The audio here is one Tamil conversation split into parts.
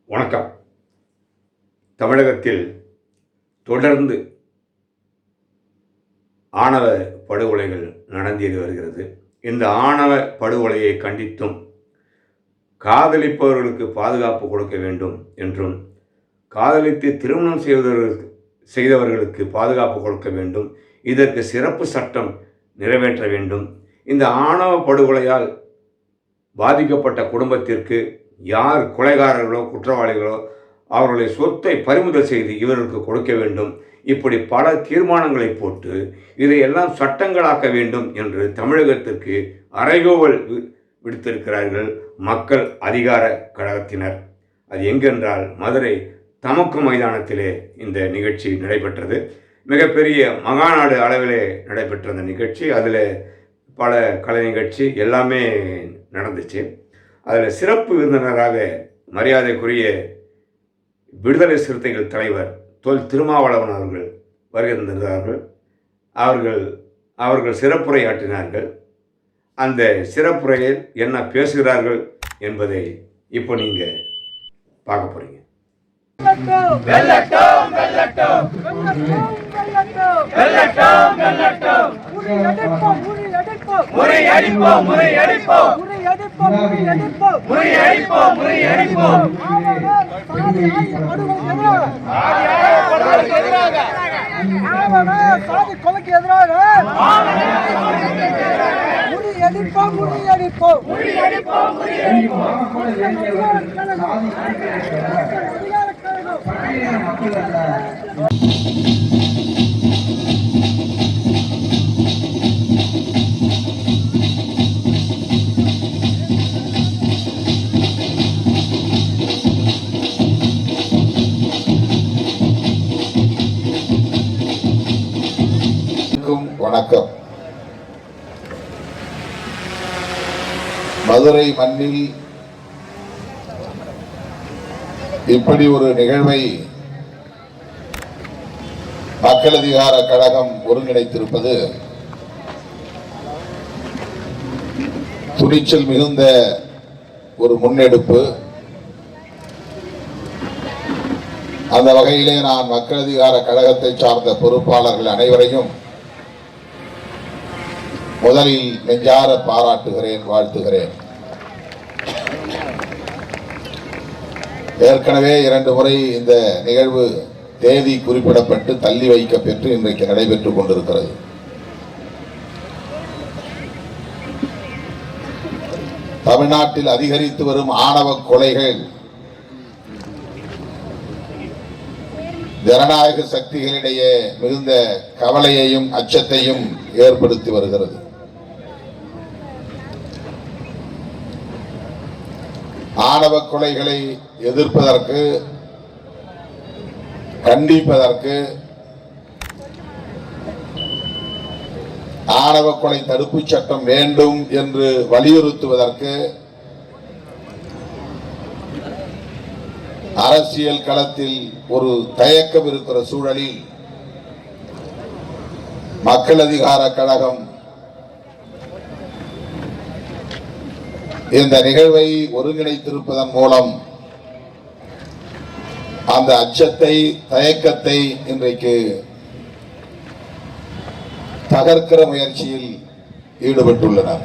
வணக்கம். தமிழகத்தில் தொடர்ந்து ஆணவ படுகொலைகள் நடந்தேறி வருகிறது. இந்த ஆணவ படுகொலையை கண்டித்தும் காதலிப்பவர்களுக்கு பாதுகாப்பு கொடுக்க வேண்டும் என்றும், காதலித்து திருமணம் செய்தவர்களுக்கு பாதுகாப்பு கொடுக்க வேண்டும், இதற்கு சிறப்பு சட்டம் நிறைவேற்ற வேண்டும், இந்த ஆணவ படுகொலையால் பாதிக்கப்பட்ட குடும்பத்திற்கு யார் கொலைகாரர்களோ குற்றவாளிகளோ அவர்களுடைய சொத்தை பறிமுதல் செய்து இவர்களுக்கு கொடுக்க வேண்டும். இப்படி பல தீர்மானங்களை போட்டு இதையெல்லாம் சட்டங்களாக்க வேண்டும் என்று தமிழகத்திற்கு அறைகோவல் விடுத்திருக்கிறார்கள் மக்கள் அதிகார கழகத்தினர். அது எங்கென்றால் மதுரை தமக்கு மைதானத்திலே இந்த நிகழ்ச்சி நடைபெற்றது. மிகப்பெரிய மகாநாடு அளவிலே நடைபெற்ற அந்த நிகழ்ச்சி. அதில் பல கலை நிகழ்ச்சி எல்லாமே நடந்துச்சு. அதில் சிறப்பு விருந்தினராக மரியாதைக்குரிய விடுதலை சிறுத்தைகள் தலைவர் தொல் திருமாவளவன் அவர்கள் வருகின்றார்கள். அவர்கள் சிறப்புரையாற்றினார்கள். அந்த சிறப்புரையில் என்ன பேசுகிறார்கள் என்பதை இப்போ நீங்கள் பார்க்க போறீங்க. வெல்லட்டும் வெல்லட்டும் வெல்லட்டும் வெல்லட்டும் வெல்லட்டும் முறியடிப்போம் முறியடிப்போம் முறியடிப்போம் முறியடிப்போம் முறியடிப்போம் முறியடிப்போம் முறியடிப்போம் முறியடிப்போம் சாதி கொலைக்கு எதிராக முறியடிப்போம் முறியடிப்போம் முறியடிப்போம் வணக்கம். மதுரை மண்ணில் இப்படி ஒரு நிகழ்வை மக்கள் அதிகார கழகம் ஒருங்கிணைத்திருப்பது துணிச்சல் மிகுந்த ஒரு முன்னெடுப்பு. அந்த வகையிலே நான் மக்கள் அதிகார கழகத்தை சார்ந்த பொறுப்பாளர்கள் அனைவரையும் முதலில் நெஞ்சார பாராட்டுகிறேன், வாழ்த்துகிறேன். ஏற்கனவே 2 முறை இந்த நிகழ்வு தேதி குறிப்பிடப்பட்டு தள்ளி வைக்க பெற்று இன்றைக்கு நடைபெற்றுக் கொண்டிருக்கிறது. தமிழ்நாட்டில் அதிகரித்து வரும் ஆணவ கொலைகள் ஜனநாயக சக்திகளிடையே மிகுந்த கவலையையும் அச்சத்தையும் ஏற்படுத்தி வருகிறது. ஆணவ கொலைகளை எதிர்ப்பதற்கு, கண்டிப்பதற்கு, ஆணவ கொலை தடுப்பு சட்டம் வேண்டும் என்று வலியுறுத்துவதற்கு அரசியல் களத்தில் ஒரு தயக்கம் இருக்கிற சூழலில் மக்கள் அதிகார கழகம் இந்த நிகழ்வை ஒருங்கிணைத்திருப்பதன் மூலம் அந்த அச்சத்தை, தயக்கத்தை இன்றைக்கு தகர்க்கிற முயற்சியில் ஈடுபட்டுள்ளனர்.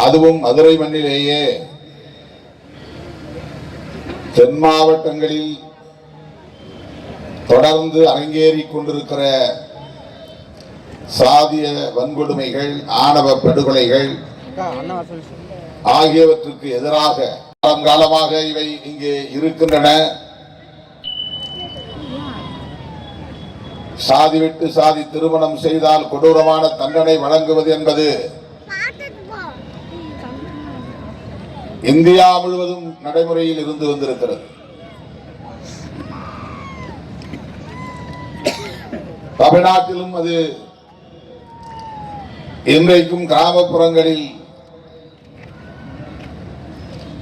அதுவும் மதுரை மண்ணிலேயே தென் மாவட்டங்களில் தொடர்ந்து அரங்கேறிக் கொண்டிருக்கிற சாதிய வன்கொடுமைகள், ஆணவ படுகொலைகள் ஆகியவற்றுக்கு எதிராக காலமாக இவை இங்கே இருக்கின்றன. சாதி விட்டு சாதி திருமணம் செய்தால் கொடூரமான தண்டனை வழங்குவது என்பது இந்தியா முழுவதும் நடைமுறையில் இருந்து வந்திருக்கிறது. தமிழ்நாட்டிலும் அது இன்றைக்கும் கிராமப்புறங்களில்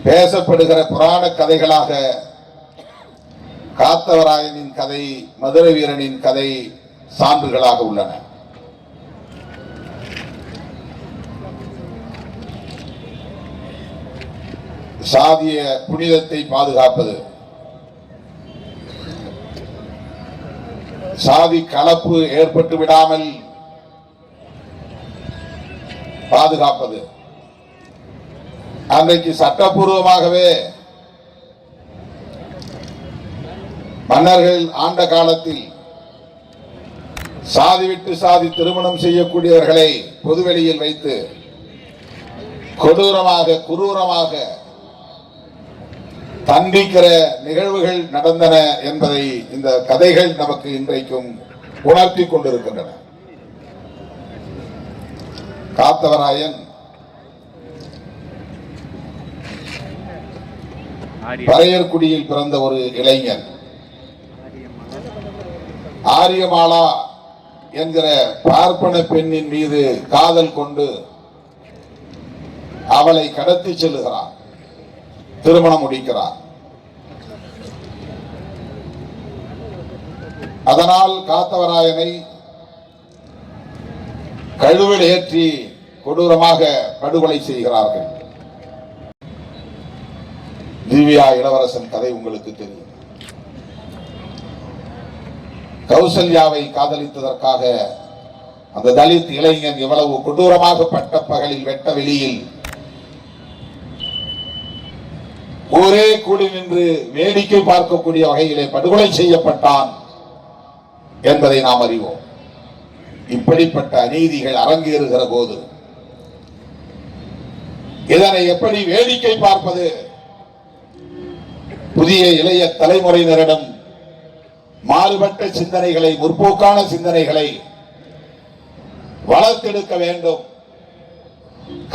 பேசப்படுகிற புராண கதைகளாக காத்தவராயனின் கதை, மதுரை வீரனின் கதை சான்றுகளாக உள்ளன. சாதிய புனிதத்தை பாதுகாப்பது, சாதி கலப்பு ஏற்பட்டு விடாமல் பாதுகாப்பது. அன்றைக்கு சட்டப்பூர்வமாகவே மன்னர்கள் ஆண்ட காலத்தில் சாதி விட்டு சாதி திருமணம் செய்யக்கூடியவர்களை பொதுவெளியில் வைத்து கொடூரமாக குரூரமாக தண்டிக்கிற நிகழ்வுகள் நடந்தன என்பதை இந்த கதைகள் நமக்கு இன்றைக்கும் உணர்த்தி கொண்டிருக்கின்றன. காத்தவராயன் பறையர்குடியில் பிறந்த ஒரு இளைஞன். ஆரியமாலா என்கிற பார்ப்பன பெண்ணின் மீது காதல் கொண்டு அவளை கடத்தி செல்லுகிறான், திருமணம் முடிக்கிறார். அதனால் காத்தவராயனை கழுவில் ஏற்றி கொடூரமாக படுகொலை செய்கிறார்கள். திவ்யா இளவரசன் கதை உங்களுக்கு தெரியும். கௌசல்யாவை காதலித்ததற்காக அந்த தலித் இளைஞன் இவ்வளவு கொடூரமாக பட்ட பகலில் வெட்ட வெளியில் ஒரே கூடி நின்று வேடிக்கை பார்க்கக்கூடிய வகையிலே படுகொலை செய்யப்பட்டான் என்பதை நாம் அறிவோம். இப்படிப்பட்ட அநீதிகள் அரங்கேறுகிற போது இதனை எப்படி வேடிக்கை பார்ப்பது? புதிய இளைய தலைமுறையினரிடம் மாறுபட்ட சிந்தனைகளை, முற்போக்கான சிந்தனைகளை வளர்த்தெடுக்க வேண்டும்.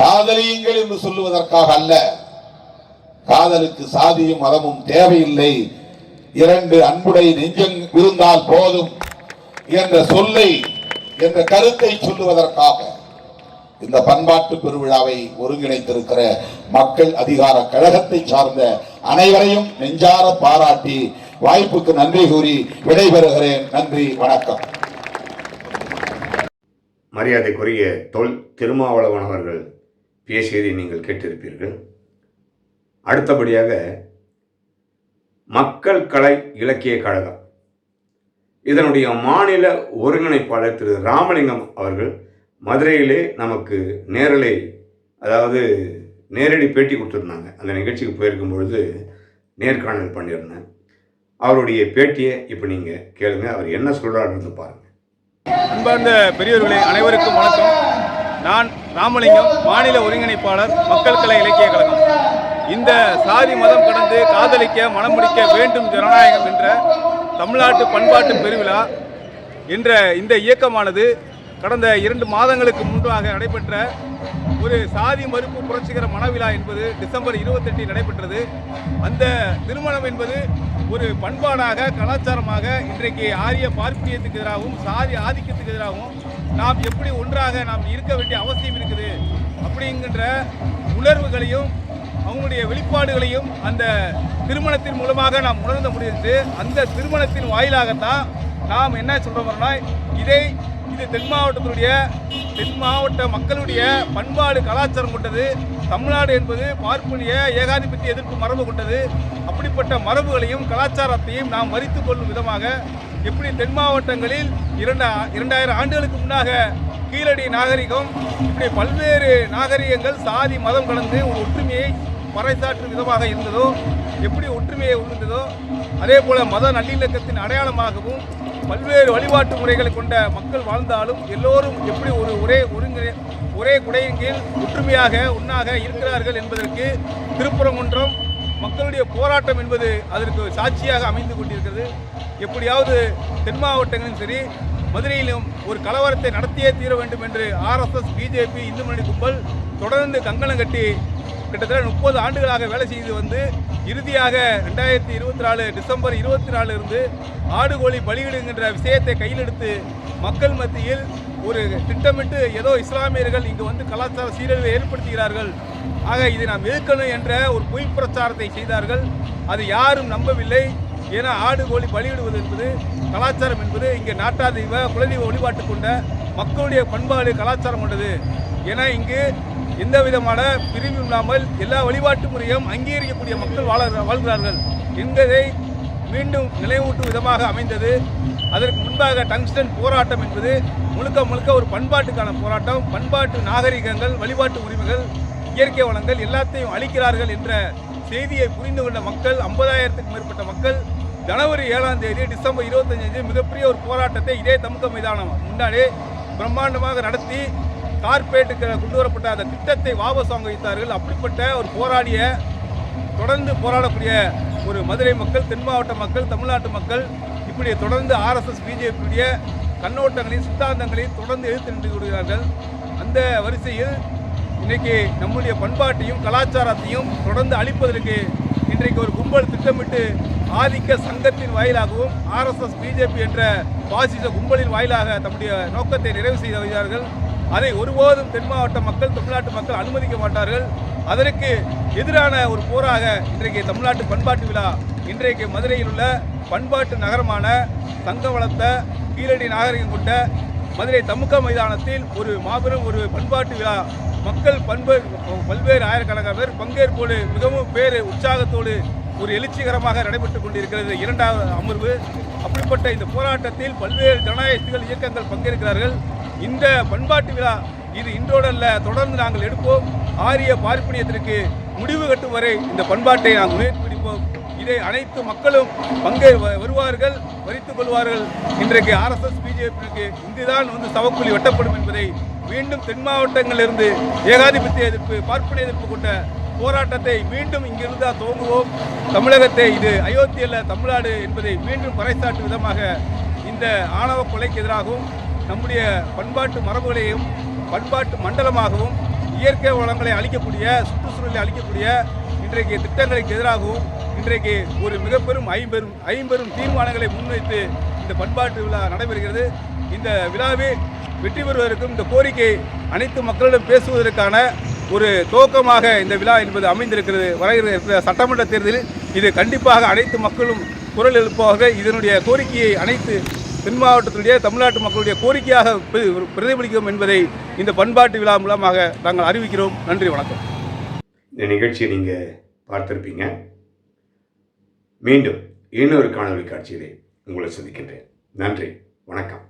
காதலியுங்கள் என்று சொல்லுவதற்காக அல்ல. காதலுக்கு சாதியும் மதமும் தேவையில்லை. இரண்டு அன்புடை நெஞ்சம் இருந்தால் போதும் என்ற சொல்லை, என்ற கருத்தை சொல்லுவதற்காக இந்த பண்பாட்டு பெருவிழாவை ஒருங்கிணைத்திருக்கிற மக்கள் அதிகார கழகத்தை சார்ந்த அனைவரையும் நெஞ்சார பாராட்டி வாய்ப்புக்கு நன்றி கூறி விடைபெறுகிறேன். நன்றி, வணக்கம். மரியாதைக்குரிய தொல் திருமாவளவன் அவர்கள் பேசியதை நீங்கள் கேட்டிருப்பீர்கள். அடுத்தபடியாக மக்கள் கலை இலக்கிய கழகம் இதனுடைய மாநில ஒருங்கிணைப்பாளர் திரு ராமலிங்கம் அவர்கள் மதுரையிலே நமக்கு நேரடி பேட்டி கொடுத்துருந்தாங்க. அந்த நிகழ்ச்சிக்கு போயிருக்கும் பொழுது நேர்காணல் பண்ணியிருந்தேன். அவருடைய பேட்டியை இப்போ நீங்கள் கேளுங்க. அவர் என்ன சொல்கிறாருன்னு பாருங்கள். அன்பார்ந்த பெரியவர்களே, அனைவருக்கும் வணக்கம். நான் ராமலிங்கம், மாநில ஒருங்கிணைப்பாளர் மக்கள் கலை இலக்கிய கழகம். இந்த சாதி மதம் கடந்து காதலிக்க மனம் முடிக்க வேண்டும் ஜனநாயகம் என்ற தமிழ்நாட்டு பண்பாட்டு பெருவிழா என்ற இந்த இயக்கமானது கடந்த 2 மாதங்களுக்கு முன்பாக நடைபெற்ற ஒரு சாதி மறுப்பு புரட்சிகர மனவிழா என்பது டிசம்பர் 28 நடைபெற்றது. அந்த திருமணம் என்பது ஒரு பண்பாடாக, கலாச்சாரமாக இன்றைக்கு ஆரிய பார்ப்பனியத்துக்கு எதிராகவும் சாதி ஆதிக்கத்துக்கு எதிராகவும் நாம் எப்படி ஒன்றாக நாம் இருக்க வேண்டிய அவசியம் இருக்குது அப்படிங்கிற உணர்வுகளையும் அவங்களுடைய வெளிப்பாடுகளையும் அந்த திருமணத்தின் மூலமாக நாம் உணர்ந்த முடியுது. அந்த திருமணத்தின் வாயிலாகத்தான் நாம் என்ன சொல்கிறோம்னா, இது தென் மாவட்ட மக்களுடைய பண்பாடு கலாச்சாரம் கொண்டது. தமிழ்நாடு என்பது பார்ப்பனிய ஏகாதிபத்திய எதிர்ப்பு மரபு கொண்டது. அப்படிப்பட்ட மரபுகளையும் கலாச்சாரத்தையும் நாம் மறித்துக் கொள்ளும் விதமாக எப்படி தென் மாவட்டங்களில் 2000 ஆண்டுகளுக்கு முன்னாக கீழடி நாகரிகம், இப்படி பல்வேறு நாகரிகங்கள் சாதி மதம் கலந்து ஒரு ஒற்றுமையை பறைசாற்றும் விதமாக இருந்ததோ, எப்படி ஒற்றுமையை உணர்ந்ததோ, அதே போல மத நல்லிணக்கத்தின் அடையாளமாகவும் பல்வேறு வழிபாட்டு முறைகளை கொண்ட மக்கள் வாழ்ந்தாலும் எல்லோரும் எப்படி ஒரே குடையின் கீழ் ஒற்றுமையாக ஒன்றாக இருக்கிறார்கள் என்பதற்கு திருப்பரங்குன்றம் மக்களுடைய போராட்டம் என்பது அதற்கு சாட்சியாக அமைந்து கொண்டிருக்கிறது. எப்படியாவது தென் மாவட்டங்களிலும் சரி, மதுரையிலும் ஒரு கலவரத்தை நடத்தியே தீர வேண்டும் என்று RSS, BJP, இந்து முன்னணி கும்பல் தொடர்ந்து கங்கணம் கட்டி கிட்டத்தட்ட 30 ஆண்டுகளாக வேலை செய்து வந்து இறுதியாக 2024 டிசம்பர் 24 இருந்து ஆடுகோழி பலியிடுகின்ற விஷயத்தை கையில் எடுத்து மக்கள் மத்தியில் ஒரு திட்டமிட்டு ஏதோ இஸ்லாமியர்கள் இங்கு வந்து கலாச்சார சீரழிவை ஏற்படுத்துகிறார்கள், ஆக இதை நாம் எதிர்க்கணும் என்ற ஒரு பொய் பிரச்சாரத்தை செய்தார்கள். அது யாரும் நம்பவில்லை. ஏன்னா ஆடுகோழி பலியிடுவது என்பது கலாச்சாரம் என்பது இங்கே நாட்டாதெய்வ குலதெய்வ வழிபாட்டு கொண்ட மக்களுடைய பண்பாடு கலாச்சாரம் கொண்டது. ஏன்னா இங்கு எந்த விதமான பிரிவும் இல்லாமல் எல்லா வழிபாட்டு முறையும் அங்கீகரிக்கக்கூடிய மக்கள் வாழ்கிறார்கள் என்பதை மீண்டும் நினைவூட்டும் விதமாக அமைந்தது. அதற்கு முன்பாக டங்ஸ்டன் போராட்டம் என்பது முழுக்க முழுக்க ஒரு பண்பாட்டுக்கான போராட்டம். பண்பாட்டு நாகரிகங்கள், வழிபாட்டு உரிமைகள், இயற்கை வளங்கள் எல்லாத்தையும் அளிக்கிறார்கள் என்ற செய்தியை புரிந்து கொண்ட மக்கள் 50,000க்கும் மேற்பட்ட மக்கள் ஜனவரி 7ஆம் தேதி டிசம்பர் 25 மிகப்பெரிய ஒரு போராட்டத்தை இதே தமுக மைதானம் முன்னாடி பிரம்மாண்டமாக நடத்தி கார்பரேட்டுக்கு கொண்டு வரப்பட்ட அந்த திட்டத்தை வாபஸ் வாங்க வைத்தார்கள். அப்படிப்பட்ட ஒரு தொடர்ந்து போராடக்கூடிய ஒரு மதுரை மக்கள், தென் மாவட்ட மக்கள், தமிழ்நாட்டு மக்கள் இப்படி தொடர்ந்து RSS பிஜேபியுடைய கண்ணோட்டங்களையும் சித்தாந்தங்களையும் தொடர்ந்து எதிர்த்து நின்று வருகிறார்கள். அந்த வரிசையில் இன்றைக்கு நம்முடைய பண்பாட்டையும் கலாச்சாரத்தையும் தொடர்ந்து அழிப்பதற்கு இன்றைக்கு ஒரு கும்பல் திட்டமிட்டு ஆதிக்க சங்கத்தின் வாயிலாகவும் RSS பிஜேபி என்ற பாசிச கும்பலின் வாயிலாக தம்முடைய நோக்கத்தை நிறைவு செய்து வருகிறார்கள். அதை ஒருபோதும் தென் மாவட்ட மக்கள், தமிழ்நாட்டு மக்கள் அனுமதிக்க மாட்டார்கள். அதற்கு எதிரான ஒரு போராக இன்றைக்கு தமிழ்நாட்டு பண்பாட்டு விழா இன்றைக்கு மதுரையில் உள்ள பண்பாட்டு நகரமான தங்க வளர்த்த கீழடி நாகரிகம் கொண்ட மதுரை தமுக மைதானத்தில் ஒரு மாபெரும் ஒரு பண்பாட்டு விழா மக்கள் பல்வேறு ஆயிரக்கணக்கான பேர் பங்கேற்போடு மிகவும் உற்சாகத்தோடு ஒரு எழுச்சிகரமாக நடைபெற்றுக் கொண்டிருக்கிறது 2வது அமர்வு. அப்படிப்பட்ட இந்த போராட்டத்தில் பல்வேறு ஜனநாயக இயக்கங்கள் பங்கேற்கிறார்கள். இந்த பண்பாட்டு விழா இது இன்றோடல்ல, தொடர்ந்து நாங்கள் எடுப்போம். ஆரிய பார்ப்பனியத்திற்கு முடிவு கட்டும் வரை இந்த பண்பாட்டை நாங்கள் முயற்சி பிடிப்போம். இதை அனைத்து மக்களும் வருவார்கள், வரித்துக் கொள்வார்கள். இன்றைக்கு RSS பிஜேபிக்கு இங்குதான் சவக்குழி வெட்டப்படும் என்பதை மீண்டும் தென் மாவட்டங்களிலிருந்து ஏகாதிபத்திய எதிர்ப்பு, பார்ப்பன எதிர்ப்பு கொண்ட போராட்டத்தை மீண்டும் இங்கிருந்து துவங்குவோம். தமிழகத்தை இது அயோத்தி அல்ல தமிழ்நாடு என்பதை மீண்டும் பறைசாற்றும் விதமாக இந்த ஆணவ கொலைக்கு எதிராகவும் நம்முடைய பண்பாட்டு மரபுகளையும் பண்பாட்டு மண்டலமாகவும் இயற்கை வளங்களை அளிக்கக்கூடிய, சுற்றுச்சூழலை அளிக்கக்கூடிய இன்றைக்கு திட்டங்களுக்கு எதிராகவும் இன்றைக்கு ஒரு மிகப்பெரும் ஐம்பெரும் தீர்மானங்களை முன்வைத்து இந்த பண்பாட்டு விழா நடைபெறுகிறது. இந்த விழாவை வெற்றி பெறுவதற்கும் இந்த கோரிக்கை அனைத்து மக்களிடம் பேசுவதற்கான ஒரு துவக்கமாக இந்த விழா என்பது அமைந்திருக்கிறது. வருகிற சட்டமன்ற தேர்தலில் இது கண்டிப்பாக அனைத்து மக்களும் குரல் எழுப்பாக இதனுடைய கோரிக்கையை அனைத்து தென் மாவட்டத்தினுடைய தமிழ்நாட்டு மக்களுடைய கோரிக்கையாக பிரதிபலிக்கும் என்பதை இந்த பண்பாட்டு விழா மூலமாக நாங்கள் அறிவிக்கிறோம். நன்றி, வணக்கம். இந்த நிகழ்ச்சியை நீங்கள் பார்த்திருப்பீங்க. மீண்டும் இன்னொரு காணொலி காட்சியிலே உங்களை சந்திக்கின்றேன். நன்றி, வணக்கம்.